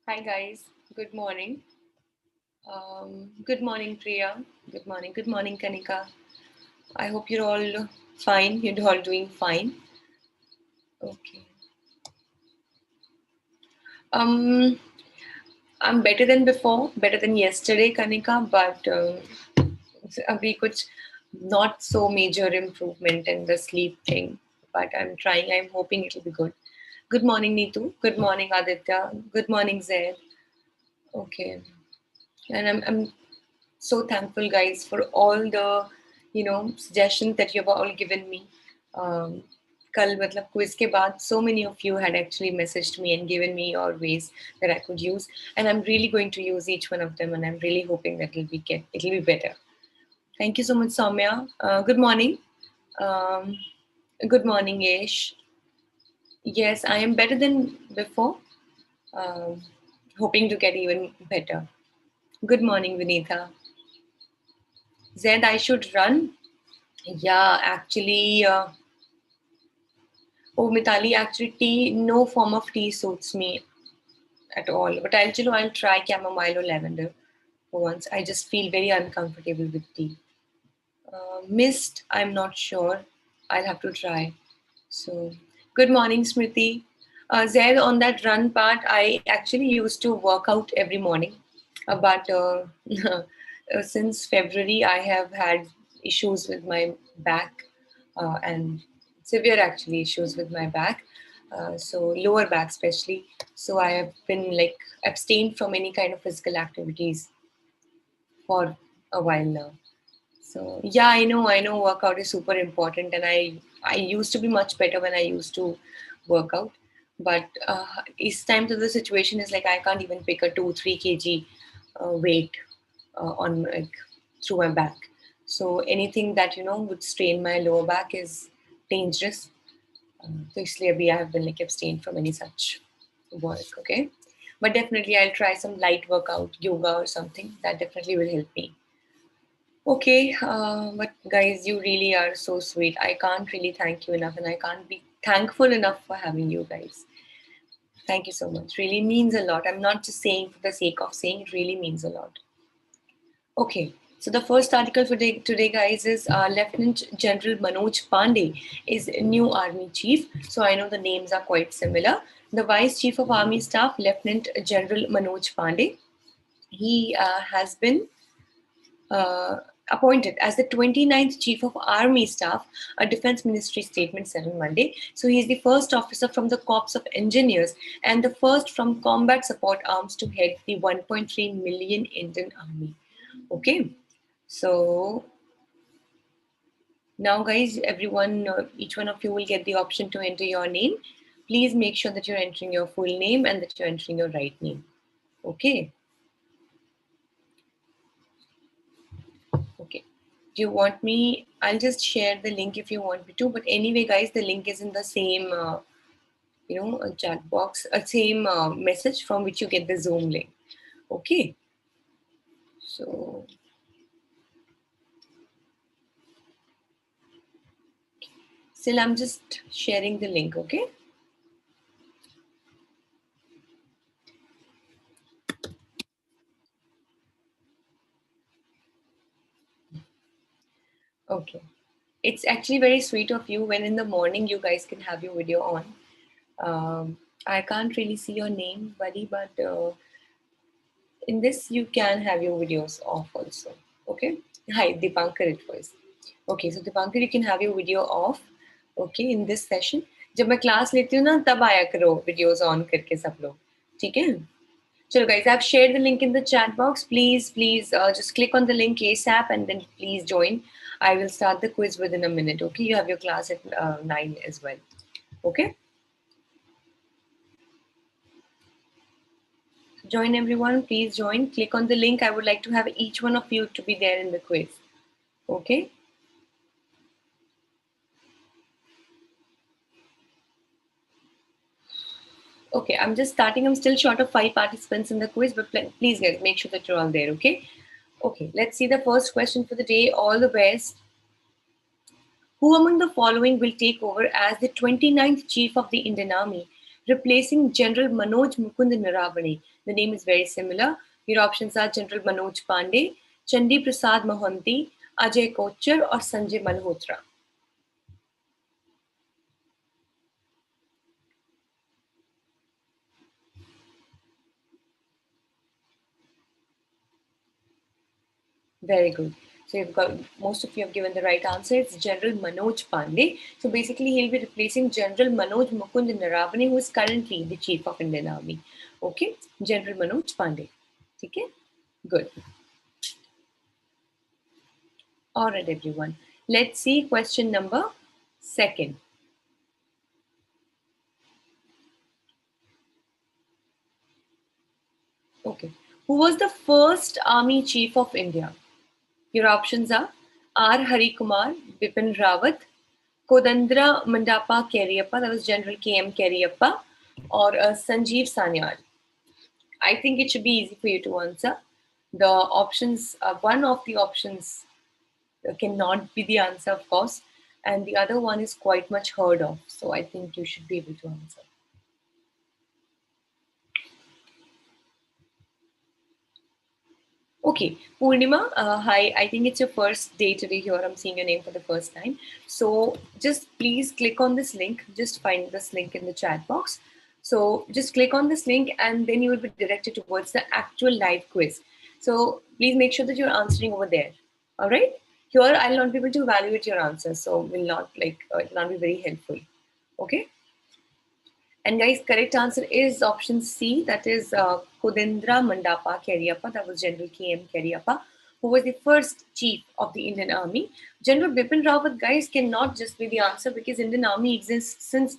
Hi guys, good morning. Good morning, Priya. Good morning. Good morning, Kanika. I hope you're all fine. You're all doing fine. Okay. Um, I'm better than before, better than yesterday, Kanika, but abhi kuch not so major improvement in the sleep thing. But I'm trying. I'm hoping it'll be good. Good morning, Neetu. Good morning, Aditya. Good morning, Zaid. Okay. And I'm so thankful, guys, for all the suggestions that you've all given me. Um, कल मतलब quiz के बाद so many of you had actually messaged me and given me your ways that I could use, and I'm really going to use each one of them, and I'm really hoping that it'll be better. Thank you so much, Soumya. Good morning. Um, Good morning, Yesh. Yes, I am better than before. Um, Hoping to get even better. Good morning, Vinitha. Zed, I should run. Yeah, actually, oh, Mitali, actually, tea, no form of tea suits me at all. But I'll try chamomile or lavender for once. I just feel very uncomfortable with tea. Mist, I'm not sure. I'll have to try. So, good morning, Smriti. Zaid, on that run part, I actually used to work out every morning. But since February, I have had issues with my back and severe actually issues with my back. So lower back especially. So I have been like abstained from any kind of physical activities for a while now. So yeah, I know workout is super important, and I used to be much better when I used to work out, but each time to the situation is like I can't even pick a 2-3 kg weight on like through my back. So anything that would strain my lower back is dangerous. So इसलिए अभी I have been like abstained from any such work. Okay, but definitely I'll try some light workout, yoga or something. That definitely will help me. Okay, but guys, you really are so sweet. I can't really thank you enough, and I can't be thankful enough for having you guys. Thank you so much. Really means a lot. I'm not just saying for the sake of saying, it really means a lot. Okay, so the first article for today guys, is Lieutenant General Manoj Pandey is new army chief. So I know the names are quite similar. The Vice Chief of Army Staff, Lieutenant General Manoj Pandey, he has been appointed as the 29th Chief of Army Staff, a Defense Ministry statement said on Monday. So he is the first officer from the Corps of Engineers and the first from Combat Support Arms to head the 1.3 million Indian Army. Okay, so now guys, everyone, each one of you will get the option to enter your name. Please make sure that you're entering your full name and that you're entering your right name. Okay. Okay. Do you want me? I'll just share the link if you want me to. But anyway, guys, the link is in the same, chat box, same message from which you get the Zoom link. Okay. So, still, I'm just sharing the link. Okay. Okay. It's actually very sweet of you when in the morning you guys can have your video on. I can't really see your name, buddy, but in this you can have your videos off also. Okay. Hi, Dipankar it was. Okay, so Dipankar, you can have your video off. Okay, in this session. जब मैं class लेती हूँ ना तब आया करो videos on करके सब लोग. ठीक है? चलो guys, I've shared the link in the chat box. Please just click on the link ASAP and then please join. I will start the quiz within a minute. Okay, you have your class at 9 as well. Okay. Join everyone. Please join. Click on the link. I would like to have each one of you to be there in the quiz. Okay. Okay, I'm just starting. I'm still short of 5 participants in the quiz, but please guys, make sure that you're all there, okay? Okay, let's see the first question for the day. All the best. Who among the following will take over as the 29th Chief of the Indian Army, replacing General Manoj Mukund Naravane, The name is very similar. Your options are General Manoj Pandey, Chandi Prasad Mohanty, Ajay Kochar, or Sanjay Malhotra. Very good. So you've got, most of you have given the right answer. It's General Manoj Pandey. So basically, he'll be replacing General Manoj Mukund Naravane, who is currently the Chief of Indian Army. Okay, General Manoj Pandey. Okay, good. All right, everyone. Let's see question number second. Okay, who was the first Army Chief of India? Your options are R. Hari Kumar, Bipin Rawat, Kodandra Mandapa Keriyappa, that was General K.M. Keriyappa, or Sanjeev Sanyal. I think it should be easy for you to answer. The options, one of the options cannot be the answer, of course, and the other one is quite much heard of. So I think you should be able to answer. Okay, Purnima, hi. I think it's your first day today here. I'm seeing your name for the first time. So just please click on this link. Just find this link in the chat box. So just click on this link and then you will be directed towards the actual live quiz. So please make sure that you're answering over there. All right. Here I'll not be able to evaluate your answers, so will not it will not be very helpful. Okay. And guys, correct answer is option C. That is Kodendra Mandapa Keriyappa. That was General K.M. Keriyappa, who was the first chief of the Indian Army. General Bipin Rawat, guys, cannot just be the answer because Indian Army exists since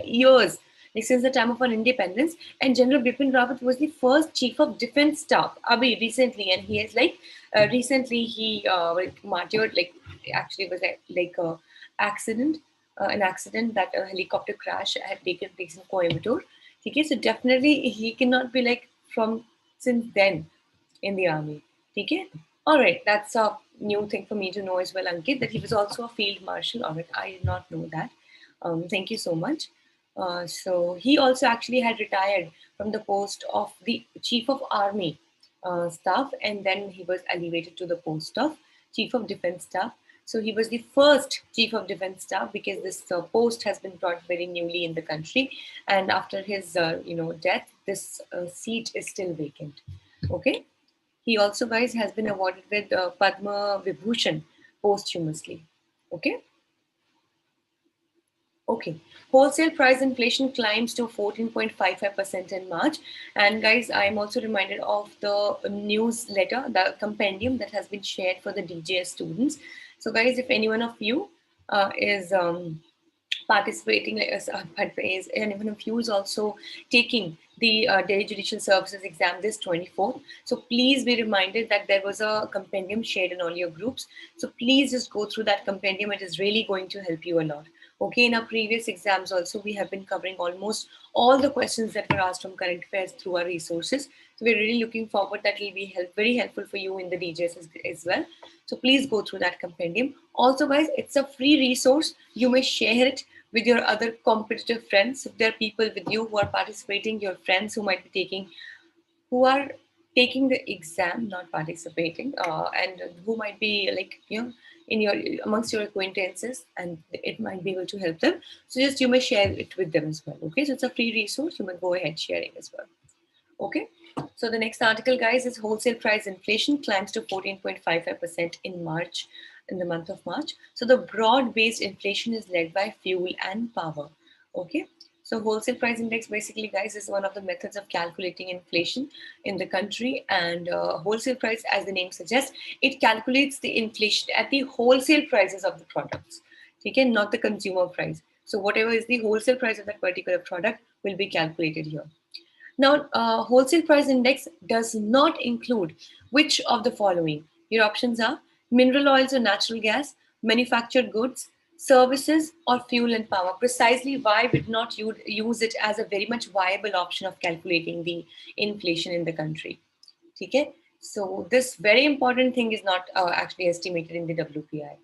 years, like since the time of our independence. And General Bipin Rawat was the first chief of defense staff, Abhi, recently, and he is recently he martyred, like actually was like a accident, an accident that a helicopter crash had taken place in Coimbatore. Okay, so definitely he cannot be like from since then in the army. Okay, all right, that's a new thing for me to know as well, Ankit, that he was also a field marshal. All right, I did not know that. Thank you so much. So he also actually had retired from the post of the chief of army staff, and then he was elevated to the post of chief of defense staff. So he was the first chief of defense staff because this post has been brought very newly in the country, and after his death, this seat is still vacant. Okay. He also, guys, has been awarded with Padma Vibhushan posthumously. Okay. Okay. Wholesale price inflation climbs to 14.55% in March. And guys, I'm also reminded of the newsletter, the compendium that has been shared for the DJS students. So guys, if any one of you is participating, is anyone of you is also taking the Delhi Judicial Services exam this 24th. So please be reminded that there was a compendium shared in all your groups. So please just go through that compendium. It is really going to help you a lot. Okay, in our previous exams also, we have been covering almost all the questions that were asked from current affairs through our resources. So we're really looking forward that it will be very helpful for you in the DJs as well. So please go through that compendium. Also, guys, it's a free resource. You may share it with your other competitive friends. If there are people with you who are participating, your friends who might be who are taking the exam, not participating, and who might be in your amongst your acquaintances, and it might be able to help them. So just you may share it with them as well. Okay, so it's a free resource. You may go ahead sharing as well. Okay, so the next article, guys, is wholesale price inflation climbs to 14.55% in March, in the month of March. So the broad-based inflation is led by fuel and power. Okay, so wholesale price index basically, guys, is one of the methods of calculating inflation in the country. And wholesale price, as the name suggests, it calculates the inflation at the wholesale prices of the products. Okay, not the consumer price. So whatever is the wholesale price of that particular product will be calculated here. Now, wholesale price index does not include which of the following? Your options are mineral oils or natural gas, manufactured goods, services, or fuel and power. Precisely why we did not use it as a very much viable option of calculating the inflation in the country. Okay? So this very important thing is not actually estimated in the WPI.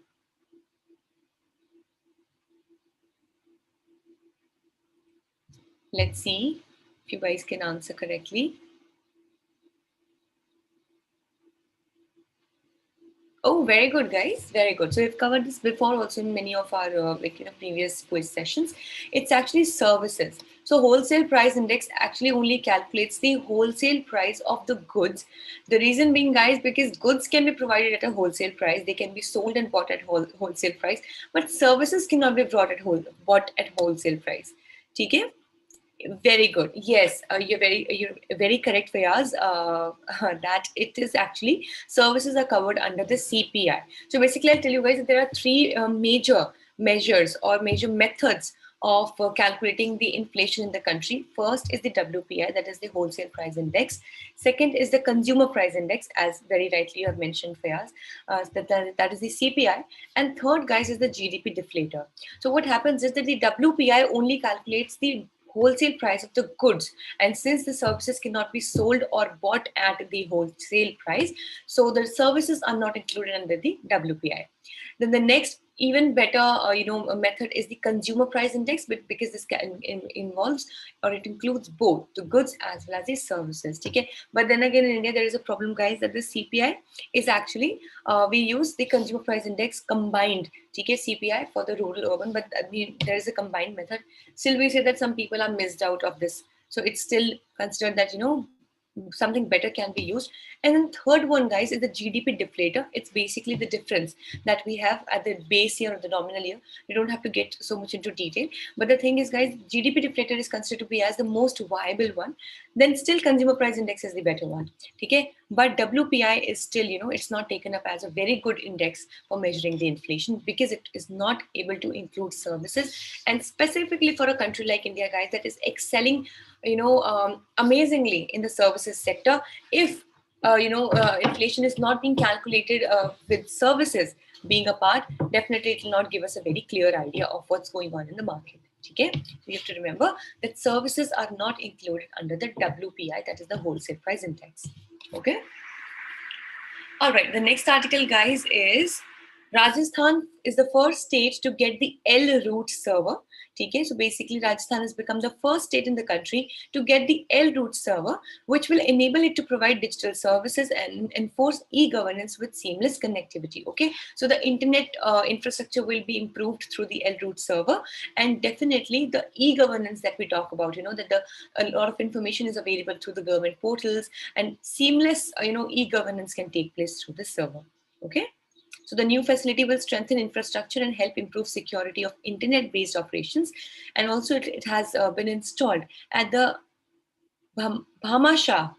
Let's see. if you guys can answer correctly. Oh, very good, guys. Very good. So we've covered this before also in many of our previous quiz sessions. It's actually services. So wholesale price index actually only calculates the wholesale price of the goods. The reason being, guys, because goods can be provided at a wholesale price. They can be sold and bought at wholesale price, but services cannot be bought at wholesale price. Okay? Very good. Yes, you're very correct, Fayaz. That it is actually services are covered under the CPI. So basically, I'll tell you guys that there are three major measures or major methods of calculating the inflation in the country. First is the WPI, that is the wholesale price index. Second is the consumer price index, as very rightly you have mentioned, Fayaz. That is the CPI. And third, guys, is the GDP deflator. So what happens is that the WPI only calculates the wholesale price of the goods, and since the services cannot be sold or bought at the wholesale price, so the services are not included under the WPI. Then the next even better method is the consumer price index, but because this involves or it includes both the goods as well as the services. Okay, but then again in India there is a problem, guys, that the CPI is actually we use the consumer price index combined, okay, CPI for the rural urban, but there is a combined method. Still we say that some people are missed out of this, so it's still considered that something better can be used. And then third one, guys, is the GDP deflator. It's basically the difference that we have at the base year or the nominal year. We don't have to get so much into detail, but the thing is, guys, GDP deflator is considered to be as the most viable one. Then still consumer price index is the better one. Okay, but WPI is still, it's not taken up as a very good index for measuring the inflation because it is not able to include services. And specifically for a country like India, guys, that is excelling amazingly in the services sector, if inflation is not being calculated with services being a part, definitely it will not give us a very clear idea of what's going on in the market. Okay, we have to remember that services are not included under the WPI, that is the wholesale price index. Okay. All right, the next article, guys, is Rajasthan is the first state to get the L root server. Okay, so basically Rajasthan has become the first state in the country to get the L root server, which will enable it to provide digital services and enforce e-governance with seamless connectivity. Okay, so the internet infrastructure will be improved through the L root server, and definitely the e-governance that we talk about, that a lot of information is available through the government portals, and seamless e-governance can take place through the server. Okay. So the new facility will strengthen infrastructure and help improve security of internet-based operations. And also it has been installed at the Bhamasha,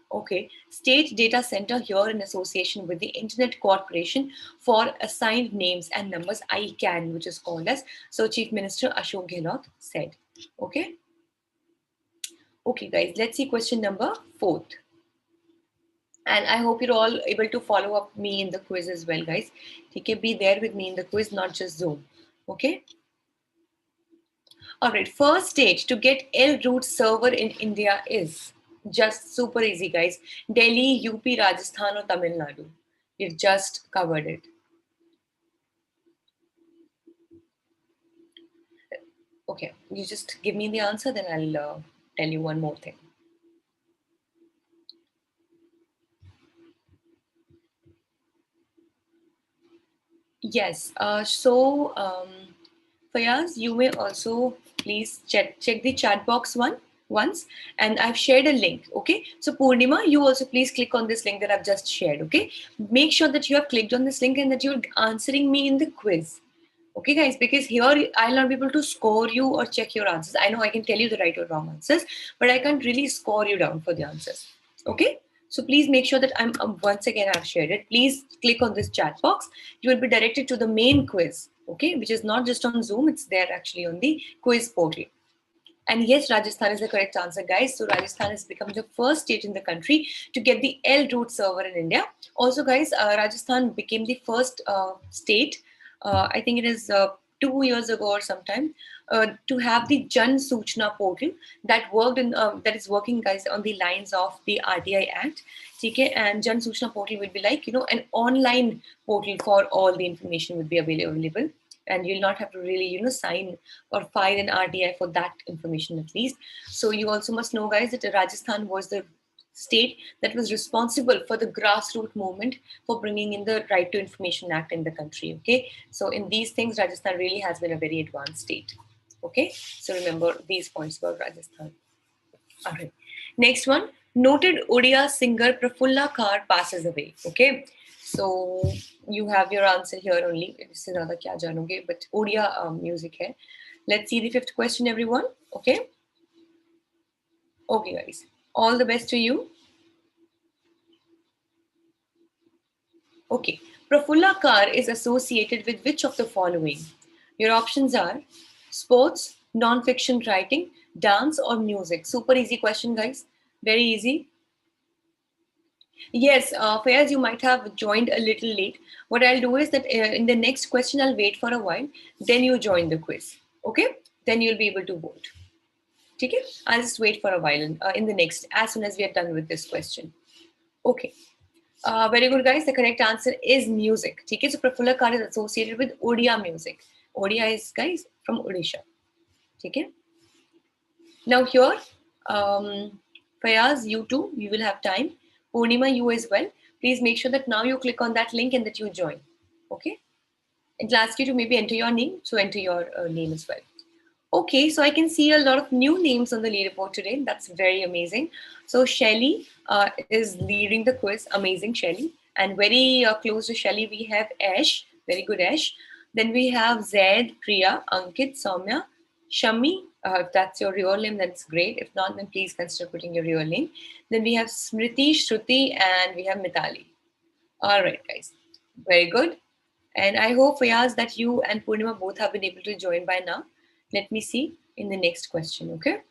State Data Center here in association with the Internet Corporation for Assigned Names and Numbers, ICANN, which is called as. So Chief Minister Ashok Gehlot said. Okay. Okay, guys, let's see question number 4. And I hope you're all able to follow up me in the quiz as well, guys. Okay, be there with me in the quiz, not just Zoom. Okay. All right, first state to get L root server in India is just super easy, guys. Delhi, UP, Rajasthan, or Tamil Nadu. We've just covered it. Okay, you just give me the answer, then I'll tell you one more thing. Yes. Fayaz, you may also please check the chat box once, and I've shared a link. Okay. So Purnima, you also please click on this link that I've just shared. Okay. Make sure that you have clicked on this link and that you're answering me in the quiz. Okay, guys, because here I'll not be able to score you or check your answers. I know I can tell you the right or wrong answers, but I can't really score you down for the answers. Okay. So please make sure that I'm once again I've shared it. Please click on this chat box. You will be directed to the main quiz, okay, which is not just on Zoom, it's there actually on the quiz portal. And yes, Rajasthan is the correct answer, guys. So Rajasthan has become the first state in the country to get the L root server in India. Also, guys, Rajasthan became the first state, I think it is 2 years ago or sometime, to have the Jan Suchna portal that is working, guys, on the lines of the RTI Act. Okay, and Jan Suchna portal will be like an online portal for all the information would be available and you'll not have to really, sign or file an RTI for that information at least. So you also must know, guys, that Rajasthan was the state that was responsible for the grassroots movement for bringing in the Right to Information Act in the country. Okay, so in these things, Rajasthan really has been a very advanced state. Okay, so remember these points about Rajasthan. All right. Next one, noted Odia singer Prafulla Kar passes away. Okay. So you have your answer here only. इससे ज़्यादा क्या जानोगे? But Odia music है. Let's see the fifth question, everyone. Okay. Okay, guys. All the best to you. Okay. Prafulla Kar is associated with which of the following? Your options are sports, non-fiction writing, dance, or music. Super easy question, guys. Very easy. Yes, Fayaz, you might have joined a little late. What I'll do is that in the next question, I'll wait for a while. Then you join the quiz. Okay? Then you'll be able to vote. Okay? I'll just wait for a while in the next, as soon as we are done with this question. Okay. Very good, guys. The correct answer is music. Okay? So Prafulla Kar is associated with Odia music. Odia is, guys, from Odisha. Okay? Now here, Fayaz, you too, you will have time. Purnima, you as well. Please make sure that now you click on that link and that you join. Okay? It'll ask you to maybe enter your name, so enter your name as well. Okay, so I can see a lot of new names on the leaderboard today. That's very amazing. So Shelly is leading the quiz. Amazing, Shelly. And very close to Shelly, we have Ash. Very good, Ash. Then we have Zaid, Priya, Ankit, Soumya, Shami. If that's your real name, that's great. If not, then please consider putting your real name. Then we have Smriti, Shruti, and we have Mitali. All right, guys. Very good. And I hope, Fayaz, that you and Purnima both have been able to join by now. Let me see in the next question, okay?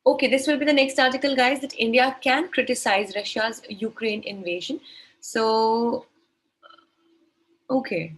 Okay, this will be the next article, guys, that India can criticize Russia's Ukraine invasion. So, okay.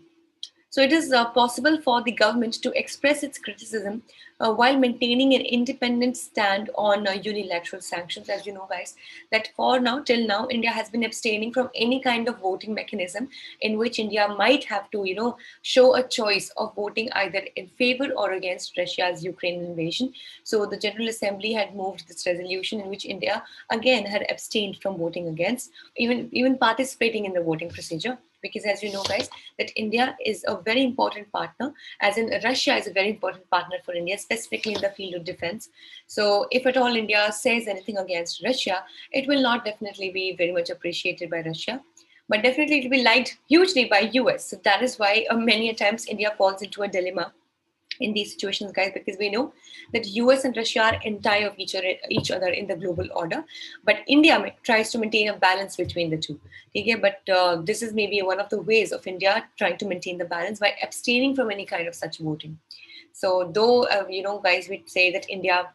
So it is possible for the government to express its criticism while maintaining an independent stand on unilateral sanctions. As you know, guys, that for now, till now, India has been abstaining from any kind of voting mechanism in which India might have to, show a choice of voting either in favor or against Russia's Ukraine invasion. So the General Assembly had moved this resolution in which India again had abstained from voting against, even participating in the voting procedure. Because as you know, guys, that India is a very important partner, as in Russia is a very important partner for India, specifically in the field of defense. So if at all India says anything against Russia, it will not definitely be very much appreciated by Russia. But definitely it will be liked hugely by US. So that is why many times India falls into a dilemma in these situations, guys, because we know that US and Russia are entire of each other in the global order, but India tries to maintain a balance between the two. Okay, but this is maybe one of the ways of India trying to maintain the balance by abstaining from any kind of such voting. So though guys, we say that India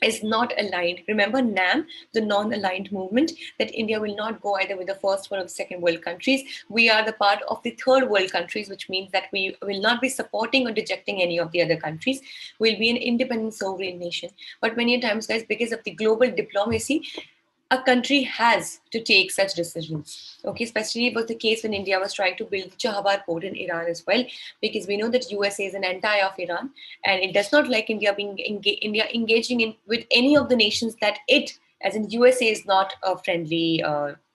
is not aligned. Remember NAM, the non-aligned movement, that India will not go either with the first or the second world countries. We are the part of the third world countries, which means that we will not be supporting or rejecting any of the other countries. We'll be an independent sovereign nation. But many times, guys, because of the global diplomacy, a country has to take such decisions. Okay, especially it was the case when India was trying to build the Chahabar port in Iran as well, because we know that USA is an anti of Iran, and it does not like India engaging in with any of the nations that it, as in USA, is not a friendly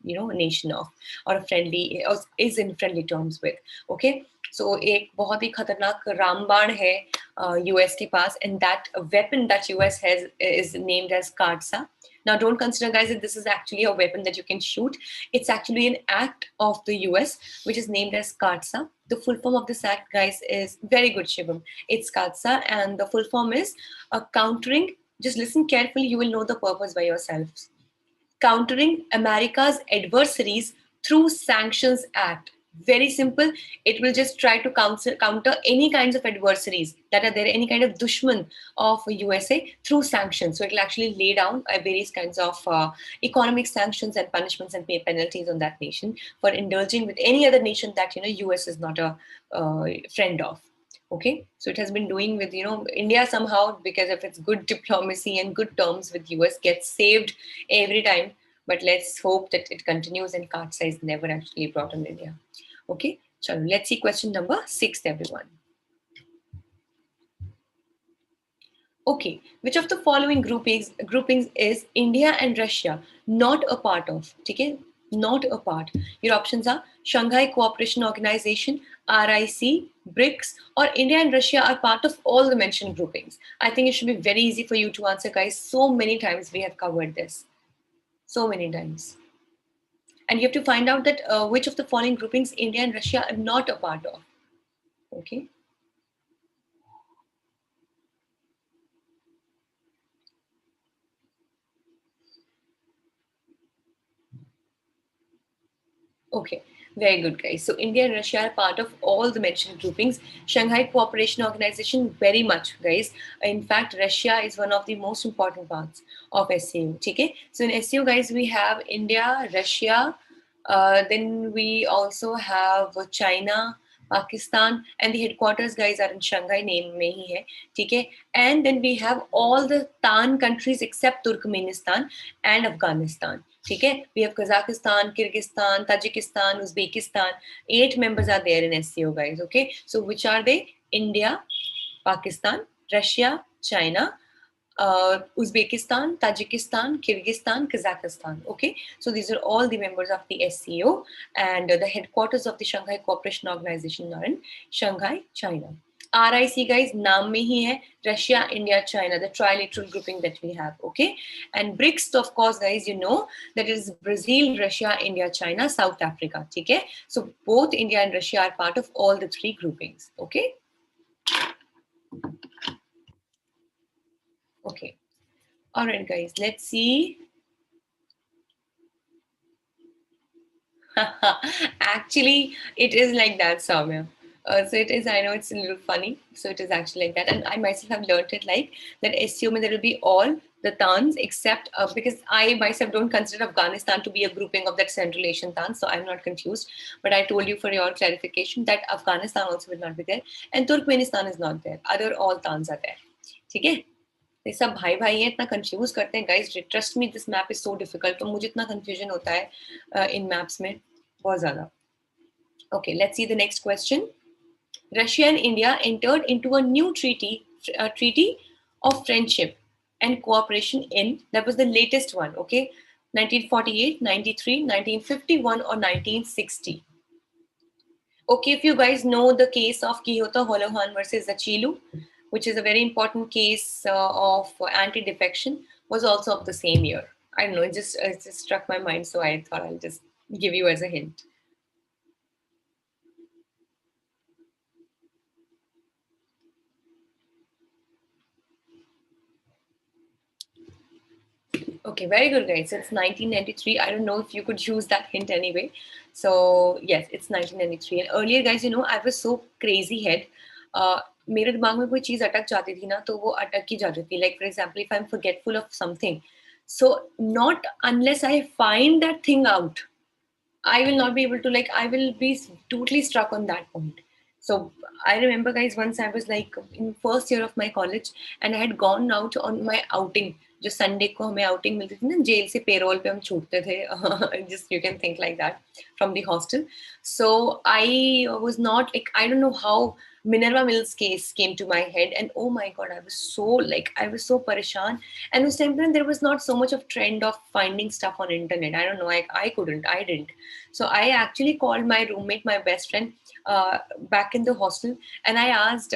nation of, or a friendly, or is in friendly terms with. Okay, so एक बहुत ही खतरनाक रामबाण है US के पास, and that weapon that US has is named as CARTSA. Now, don't consider, guys, that this is actually a weapon that you can shoot. It's actually an act of the US, which is named as CARTSA. The full form of this act, guys, is very good, Shivam. It's CARTSA, and the full form is countering. Just listen carefully, you will know the purpose by yourselves. Countering America's adversaries through Sanctions Act. Very simple. It will just try to counter any kinds of adversaries that are there, any kind of dushman of USA through sanctions. So it will actually lay down various kinds of economic sanctions and punishments and pay penalties on that nation for indulging with any other nation that US is not a friend of. Okay, so it has been doing with India somehow, because of its good diplomacy and good terms with US, gets saved every time. But let's hope that it continues and CARTSA is never actually brought on India. Okay, Chalo, let's see question number 6, everyone. Okay, which of the following groupings is India and Russia not a part of? Okay, not a part. Your options are Shanghai Cooperation Organization, RIC, BRICS, or India and Russia are part of all the mentioned groupings. I think it should be very easy for you to answer, guys. So many times we have covered this. So many times. And you have to find out that which of the following groupings India and Russia are not a part of. Okay. Okay, very good, guys. So India and Russia are part of all the mentioned groupings. Shanghai Cooperation Organization, very much, guys. In fact, Russia is one of the most important parts of SCO. Okay, so in SCO, guys, we have India, Russia, then we also have China, Pakistan, and the headquarters, guys, are in Shanghai name में ही है, ठीक है? And then we have all the TAN countries except Turkmenistan and Afghanistan. ठीक है? We have Kazakhstan, Kyrgyzstan, Tajikistan, Uzbekistan. 8 members are there in SCO, guys. Okay, so which are they? India, Pakistan, Russia, China, Uzbekistan, Tajikistan, Kyrgyzstan, Kazakhstan. Okay, so these are all the members of the SCO, and the headquarters of the Shanghai Cooperation Organization are in Shanghai, China. RIC, guys, naam mein hi hai, Russia, India, China, the trilateral grouping that we have. Okay, and BRICS, of course, guys, you know that is Brazil, Russia, India, China, South Africa. Okay, so both India and Russia are part of all the 3 groupings. Okay. Okay. All right, guys, let's see. Actually, it is like that, Soumya. So it is, I know it's a little funny. So it is actually like that. And I myself have learned it like that assume there will be all the Tans except because I myself don't consider Afghanistan to be a grouping of that Central Asian Tans. So I'm not confused. But I told you for your clarification that Afghanistan also will not be there. And Turkmenistan is not there. Other all Tans are there. Okay? ये सब भाई भाई हैं इतना confuse करते हैं guys trust me this map is so difficult तो मुझे इतना कंफ्यूजन होता है इन मैप्स में बहुत ज्यादा okay let's see the next question Russia and India entered into a new treaty of friendship and cooperation in that was the latest one okay 1948 93 1951 or 1960 okay if you guys know the case of Kyoto Holohan versus Achilu which is a very important case of anti-defection, was also of the same year. I don't know, it just struck my mind, so I thought I'll just give you as a hint. Okay, very good, guys. It's 1993. I don't know if you could use that hint anyway. So, yes, it's 1993. And earlier, guys, you know, I was so crazy head. मेरे दिमाग में कोई चीज अटक जाती थी ना तो वो अटक ही जाती थी like for example if I am forgetful of something so not unless I find that thing out I will not be able to like I will be totally struck on that point. So I remember guys once I was like in first year of my college and I had gone out on my outing. जो Sunday को हमें outing मिलती थी ना jail से payroll पे हम छूटते थे just you can think like that from the hostel. So I was not like I don't know how Minerva Mills case came to my head and oh my god I was so parishan and this time there was not so much of trend of finding stuff on internet. I don't know I didn't so I actually called my roommate my best friend back in the hostel and I asked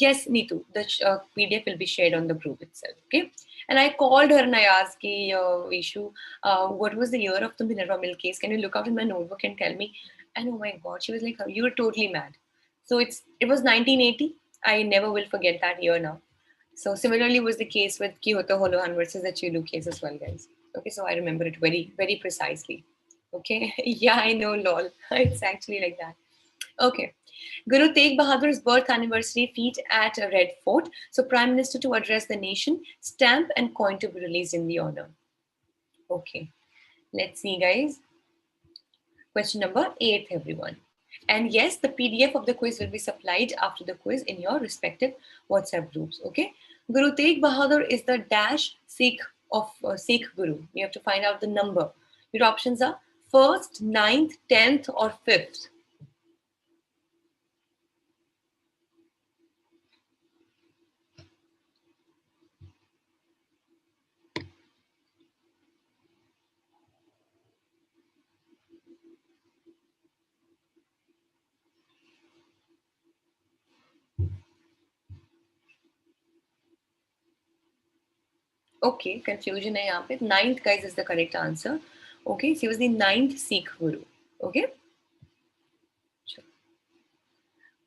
yes Neetu the PDF will be shared on the group itself okay and I called her and I asked Vishu what was the year of the Minerva Mill case can you look out in my notebook and tell me and oh my god she was like you were totally mad. So it was 1980. I never will forget that year now. So similarly was the case with Kyoto Holohan versus the Chulu case as well, guys. Okay, so I remember it very, very precisely. Okay, yeah, I know, lol. It's actually like that. Okay. Guru Tegh Bahadur's birth anniversary feat at Red Fort. So Prime Minister to address the nation, stamp and coin to be released in the honor. Okay. Let's see, guys. Question number 8, everyone. And yes, the PDF of the quiz will be supplied after the quiz in your respective WhatsApp groups. Okay. Guru Tegh Bahadur is the dash Sikh of Sikh Guru. You have to find out the number. Your options are 1st, 9th, 10th, or 5th. Okay, confusion hai yahan pe. Ninth, guys, is the correct answer. Okay, so he was the ninth Sikh Guru. Okay. Sure.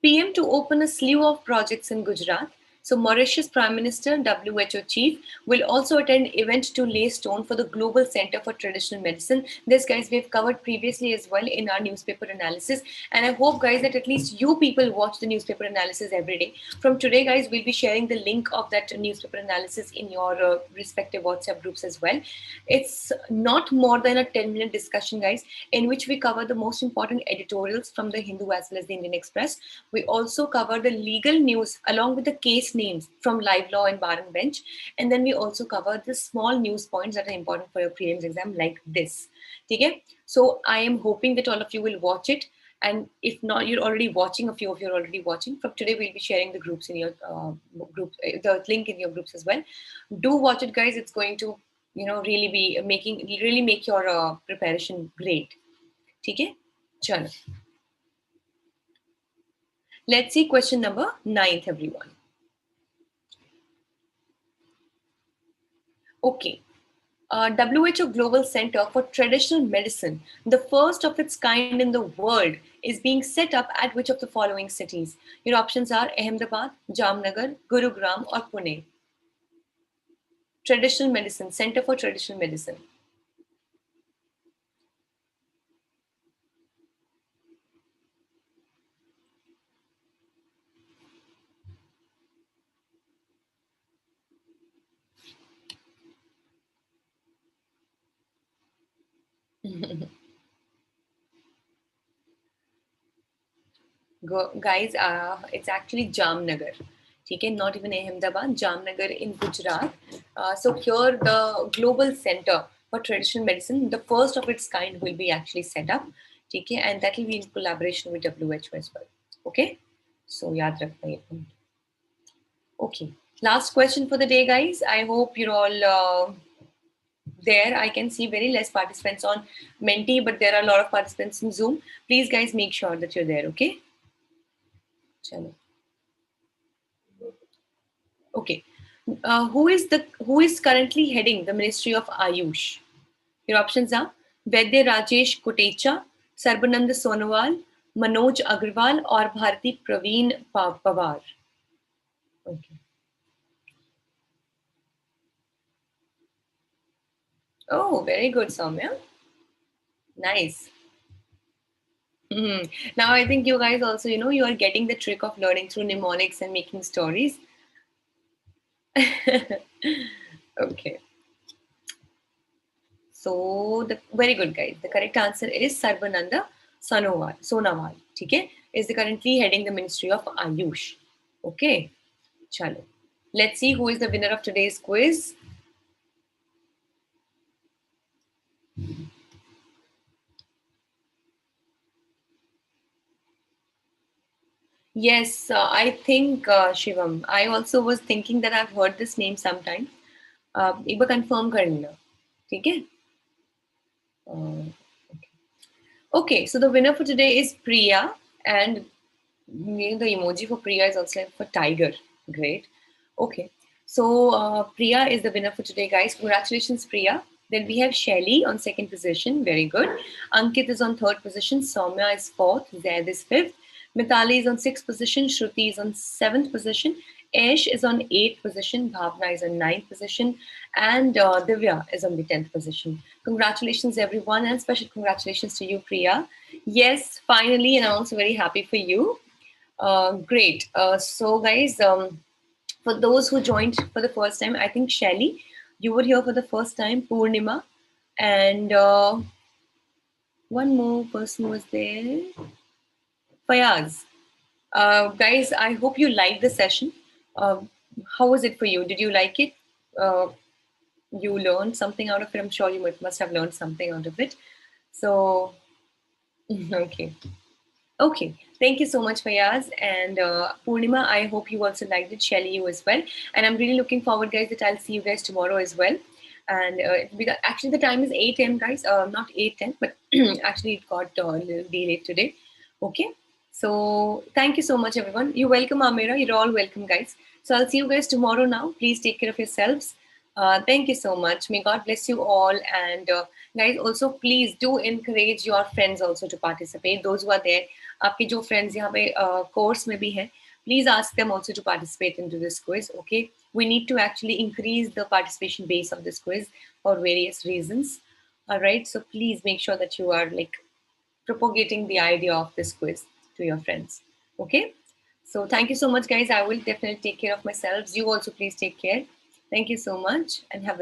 PM to open a slew of projects in Gujarat. So Mauritius Prime Minister, WHO Chief, will also attend event to lay stone for the Global Center for Traditional Medicine. This, guys, we've covered previously as well in our newspaper analysis. And I hope, guys, that at least you people watch the newspaper analysis every day. From today, guys, we'll be sharing the link of that newspaper analysis in your respective WhatsApp groups as well. It's not more than a 10-minute discussion, guys, in which we cover the most important editorials from the Hindu as well as the Indian Express. We also cover the legal news along with the case names from Live Law and Bar and Bench. And then we also cover the small news points that are important for your prelims exam like this. Okay? So I am hoping that all of you will watch it. And if not, you're already watching, a few of you are already watching. From today, we'll be sharing the groups in your group, the link in your groups as well. Do watch it, guys. It's going to, really be really make your preparation great. Okay? Chalo. Let's see question number 9th, everyone. Okay. WHO Global Center for Traditional Medicine, the first of its kind in the world, is being set up at which of the following cities? Your options are Ahmedabad, Jamnagar, Gurugram, or Pune. Traditional Medicine, Center for Traditional Medicine. Guys, it's actually Jamnagar. Okay, not even Ahmedabad, Jamnagar in Gujarat. So here the global center for traditional medicine, the first of its kind, will be actually set up. Okay, and that will be in collaboration with WHO as well. Okay, so yaad rakhna ye point. Okay, last question for the day, guys. I hope you're all there. I can see very less participants on Menti, but there are a lot of participants in Zoom. Please, guys, make sure that you're there. Okay. Chalo. Okay. Who is currently heading the Ministry of Ayush? Your options are Vaidya Rajesh Kotecha, Sarbanand Sonowal, Manoj Agarwal, or Bharati Praveen Pawar. Okay. Oh, very good, Soumya. Nice. Now I think you guys also, you are getting the trick of learning through mnemonics and making stories. Okay. So very good, guys. The correct answer is Sarbananda Sonawal. Okay, is currently heading the Ministry of Ayush. Okay, chalo. Let's see who is the winner of today's quiz. Yes, I think Shivam. I also was thinking that I've heard this name sometime. एक बार confirm कर लेना, ठीक है? Okay, so the winner for today is Priya, and the emoji for Priya is also for tiger. Great. Okay, so Priya is the winner for today, guys. Congratulations, Priya. Then we have Shelly on second position. Very good. Ankit is on third position. Soumya is fourth. Zaid is fifth. Mitali is on sixth position. Shruti is on seventh position. Ash is on eighth position. Bhavna is on ninth position. And Divya is on the 10th position. Congratulations, everyone. And special congratulations to you, Priya. Yes, finally. And I'm also very happy for you. Great. So, guys, for those who joined for the first time, I think Shelly, you were here for the first time, Purnima, and one more person was there, Fayaz. Guys, I hope you liked the session. How was it for you? Did you like it? You learned something out of it? I'm sure you must have learned something out of it. So, okay. Okay, thank you so much, Fayaz. And Purnima, I hope you also liked it. Shelly, you as well. And I'm really looking forward, guys, that I'll see you guys tomorrow as well. And actually the time is 8 a.m. guys, not 8:10, but actually it got a little delayed today. Okay, so thank you so much everyone. You're welcome, Amira, you're all welcome guys. So I'll see you guys tomorrow now. Please take care of yourselves. Thank you so much. May God bless you all. And guys, also please do encourage your friends also to participate. Those who are there, आपके जो friends यहाँ पे course में भी हैं, please ask them also to participate into this quiz. Okay, we need to actually increase the participation base of this quiz for various reasons. All right, so please make sure that you are like propagating the idea of this quiz to your friends. Okay, so thank you so much guys. I will definitely take care of myself. You also please take care. Thank you so much and have a